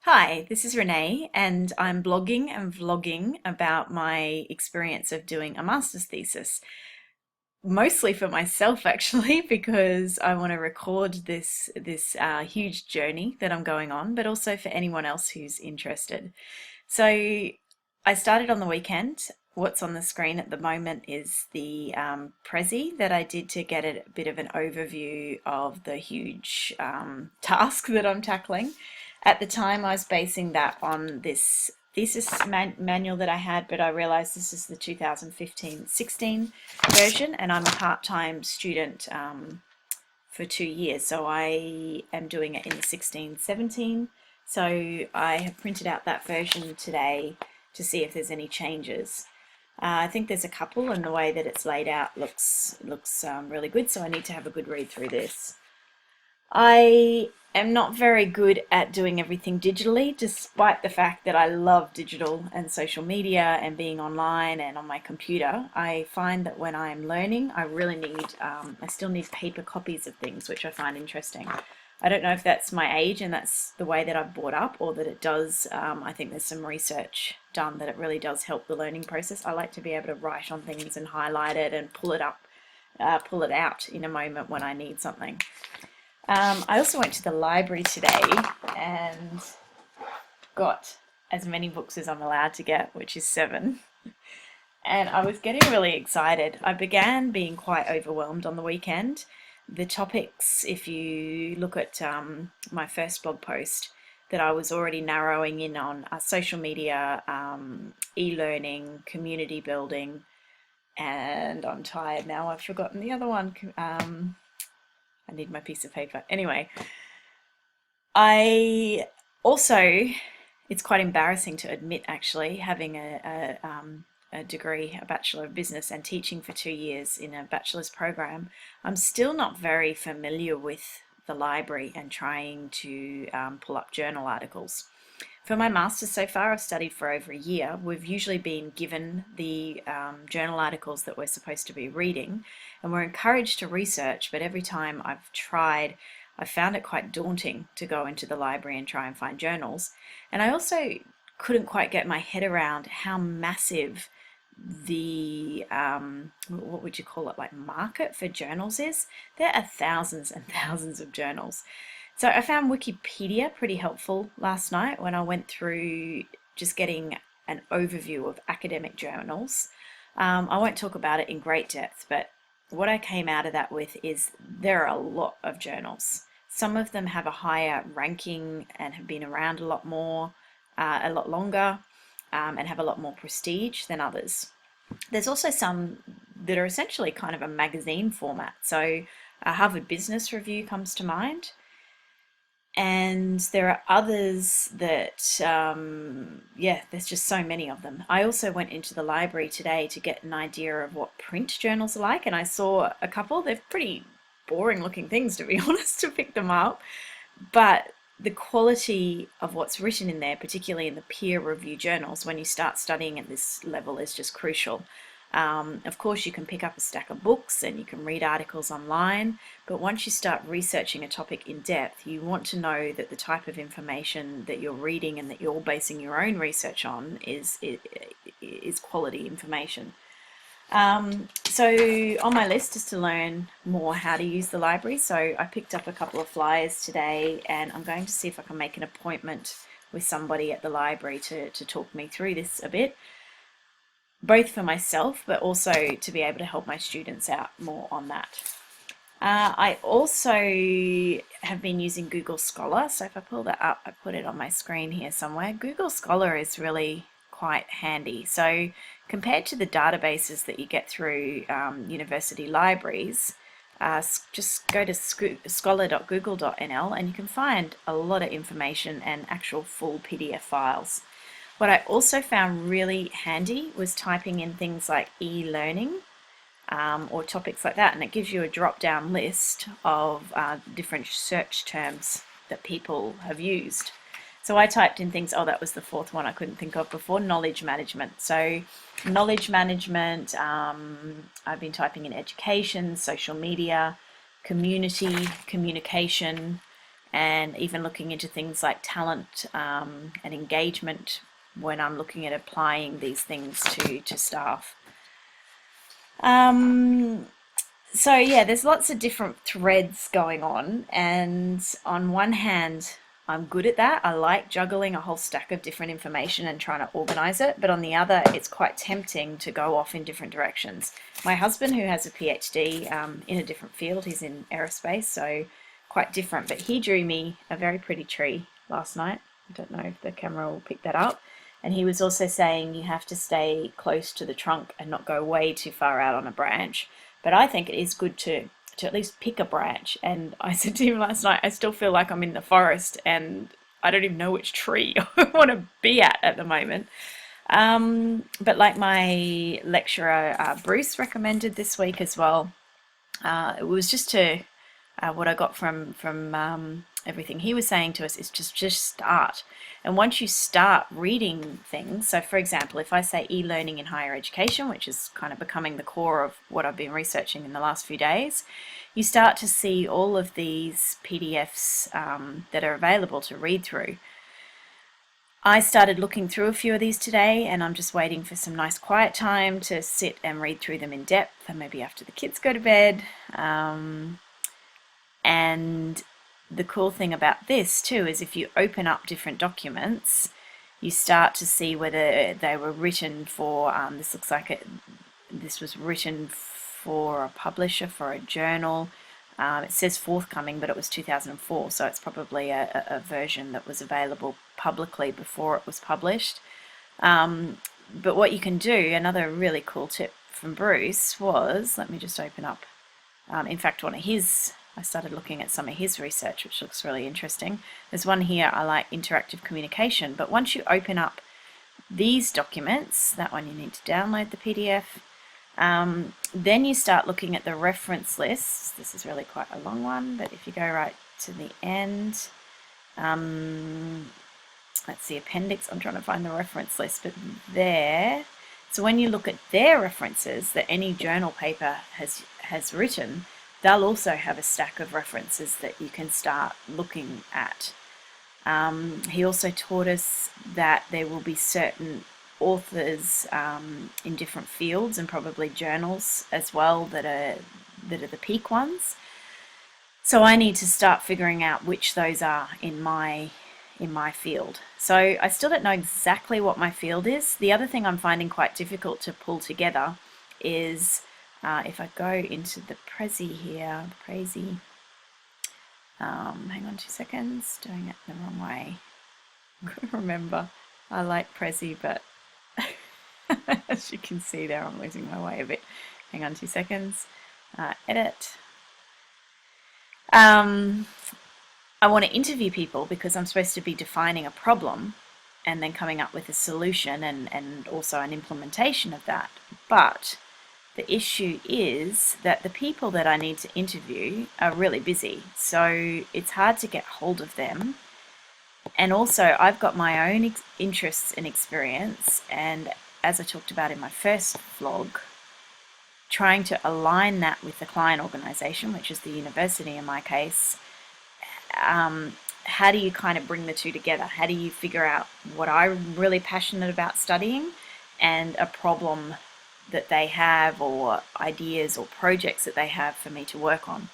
Hi, this is Renee, and I'm blogging and vlogging about my experience of doing a master's thesis. Mostly for myself, actually, because I want to record this huge journey that I'm going on, but also for anyone else who's interested. So I started on the weekend. What's on the screen at the moment is the Prezi that I did to get a bit of an overview of the huge task that I'm tackling. At the time, I was basing that on this thesis manual that I had, but I realized this is the 2015-16 version, and I'm a part-time student for 2 years, so I am doing it in the 16-17. So I have printed out that version today to see if there's any changes. I think there's a couple, and the way that it's laid out looks really good, so I need to have a good read through this. I am not very good at doing everything digitally, despite the fact that I love digital and social media and being online and on my computer. I find that when I'm learning, I still need paper copies of things, which I find interesting. I don't know if that's my age and that's the way that I've brought up, or that it does. I think there's some research done that it really does help the learning process. I like to be able to write on things and highlight it and pull it out in a moment when I need something. I also went to the library today and got as many books as I'm allowed to get, which is 7. And I was getting really excited. I began being quite overwhelmed on the weekend. The topics, if you look at my first blog post, that I was already narrowing in on social media, e-learning, community building, and I'm tired now. I've forgotten the other one. I need my piece of paper. Anyway, I also, it's quite embarrassing to admit actually, having a degree, a Bachelor of Business, and teaching for 2 years in a bachelor's program, I'm still not very familiar with the library and trying to pull up journal articles. For my master's so far, I've studied for over a year. We've usually been given the journal articles that we're supposed to be reading, and we're encouraged to research, but every time I've tried, I found it quite daunting to go into the library and try and find journals. And I also couldn't quite get my head around how massive the what would you call it, like market for journals is. There are thousands and thousands of journals. So I found Wikipedia pretty helpful last night when I went through just getting an overview of academic journals. I won't talk about it in great depth, but what I came out of that with is there are a lot of journals. Some of them have a higher ranking and have been around a lot more, a lot longer, and have a lot more prestige than others. There's also some that are essentially kind of a magazine format. So Harvard Business Review comes to mind. And there are others that, yeah, there's just so many of them. I also went into the library today to get an idea of what print journals are like, and I saw a couple. They're pretty boring looking things, to be honest, to pick them up. But the quality of what's written in there, particularly in the peer review journals, when you start studying at this level, is just crucial. Of course, you can pick up a stack of books and you can read articles online, but once you start researching a topic in depth, you want to know that the type of information that you're reading and that you're basing your own research on is quality information. So on my list is to learn more how to use the library. So I picked up a couple of flyers today, and I'm going to see if I can make an appointment with somebody at the library to talk me through this a bit, both for myself, but also to be able to help my students out more on that. I also have been using Google Scholar. So if I pull that up, I put it on my screen here somewhere. Google Scholar is really quite handy. So compared to the databases that you get through university libraries, just go to scholar.google.nl and you can find a lot of information and actual full PDF files. What I also found really handy was typing in things like e-learning or topics like that, and it gives you a drop-down list of different search terms that people have used. So I typed in things, oh, that was the fourth one I couldn't think of before, knowledge management. So knowledge management, I've been typing in education, social media, community, communication, and even looking into things like talent and engagement when I'm looking at applying these things to staff. Um, so yeah, there's lots of different threads going on, and on one hand, I'm good at that. I like juggling a whole stack of different information and trying to organize it, but on the other, it's quite tempting to go off in different directions. My husband, who has a PhD in a different field, he's in aerospace, so quite different, but he drew me a very pretty tree last night. I don't know if the camera will pick that up. And he was also saying you have to stay close to the trunk and not go way too far out on a branch. But I think it is good to at least pick a branch. And I said to him last night, I still feel like I'm in the forest and I don't even know which tree I want to be at the moment. But like my lecturer Bruce recommended this week as well, it was just to what I got from everything he was saying to us is just start. And once you start reading things, so for example, if I say e-learning in higher education, which is kind of becoming the core of what I've been researching in the last few days, you start to see all of these PDFs that are available to read through. I started looking through a few of these today, and I'm just waiting for some nice quiet time to sit and read through them in depth, and maybe after the kids go to bed. And the cool thing about this too is if you open up different documents, you start to see whether they were written for, this looks like this was written for a publisher, for a journal. It says forthcoming, but it was 2004, so it's probably a version that was available publicly before it was published. But what you can do, another really cool tip from Bruce was, let me just open up, in fact, I started looking at some of his research, which looks really interesting. There's one here, I like interactive communication, but once you open up these documents, that one you need to download the PDF, then you start looking at the reference lists. This is really quite a long one, but if you go right to the end, that's the appendix. I'm trying to find the reference list, but there. So when you look at their references that any journal paper has written, they'll also have a stack of references that you can start looking at. He also taught us that there will be certain authors in different fields and probably journals as well that are the peak ones. So I need to start figuring out which those are in my field. So I still don't know exactly what my field is. The other thing I'm finding quite difficult to pull together is if I go into the Prezi here, hang on 2 seconds, doing it the wrong way. Remember, I like Prezi, but as you can see there, I'm losing my way a bit. Hang on 2 seconds. Edit. I want to interview people because I'm supposed to be defining a problem and then coming up with a solution and also an implementation of that. But the issue is that the people that I need to interview are really busy, so it's hard to get hold of them. And also I've got my own interests and experience, and as I talked about in my first vlog, trying to align that with the client organization, which is the university in my case. How do you kind of bring the two together? How do you figure out what I'm really passionate about studying and a problem that they have, or ideas or projects that they have for me to work on?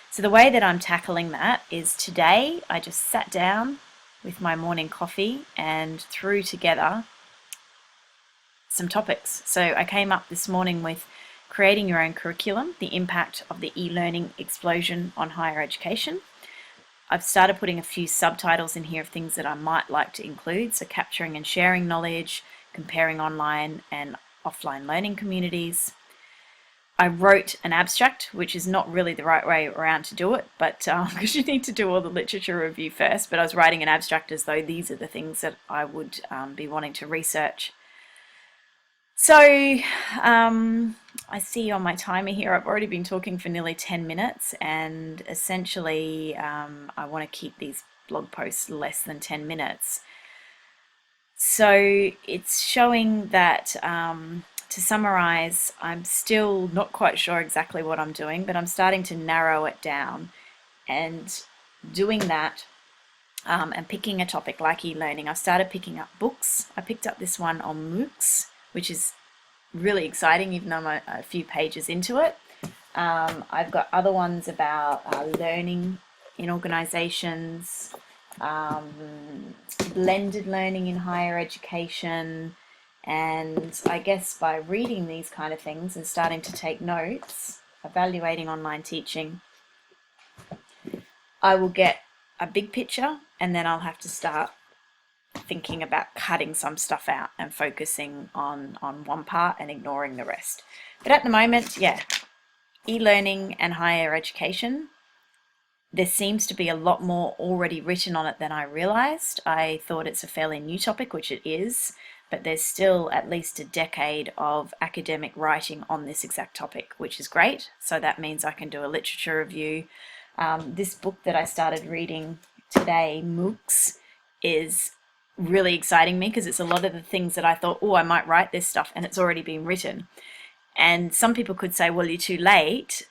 So the way that I'm tackling that is today I just sat down with my morning coffee and threw together some topics. So I came up this morning with creating your own curriculum, the impact of the e-learning explosion on higher education. I've started putting a few subtitles in here of things that I might like to include, so capturing and sharing knowledge, comparing online and offline learning communities. I wrote an abstract, which is not really the right way around to do it, but because you need to do all the literature review first, but I was writing an abstract as though these are the things that I would be wanting to research. So I see on my timer here I've already been talking for nearly 10 minutes, and essentially I want to keep these blog posts less than 10 minutes. So it's showing that, to summarize, I'm still not quite sure exactly what I'm doing, but I'm starting to narrow it down. And doing that and picking a topic like e-learning, I started picking up books. I picked up this one on MOOCs, which is really exciting, even though I'm a few pages into it. I've got other ones about learning in organizations, blended learning in higher education, and I guess by reading these kind of things and starting to take notes, evaluating online teaching, I will get a big picture, and then I'll have to start thinking about cutting some stuff out and focusing on one part and ignoring the rest. But at the moment, yeah, e-learning and higher education, there seems to be a lot more already written on it than I realized. I thought it's a fairly new topic, which it is, but there's still at least a decade of academic writing on this exact topic, which is great. So that means I can do a literature review. This book that I started reading today, MOOCs, is really exciting me because it's a lot of the things that I thought, oh, I might write this stuff, and it's already been written. And some people could say, well, you're too late.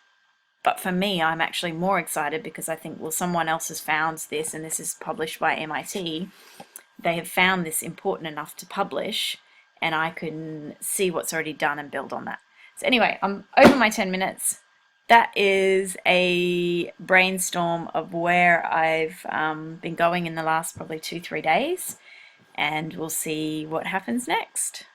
But for me, I'm actually more excited because I think, well, someone else has found this, and this is published by MIT. They have found this important enough to publish, and I can see what's already done and build on that. So anyway, I'm over my 10 minutes. That is a brainstorm of where I've been going in the last probably 2-3 days, and we'll see what happens next.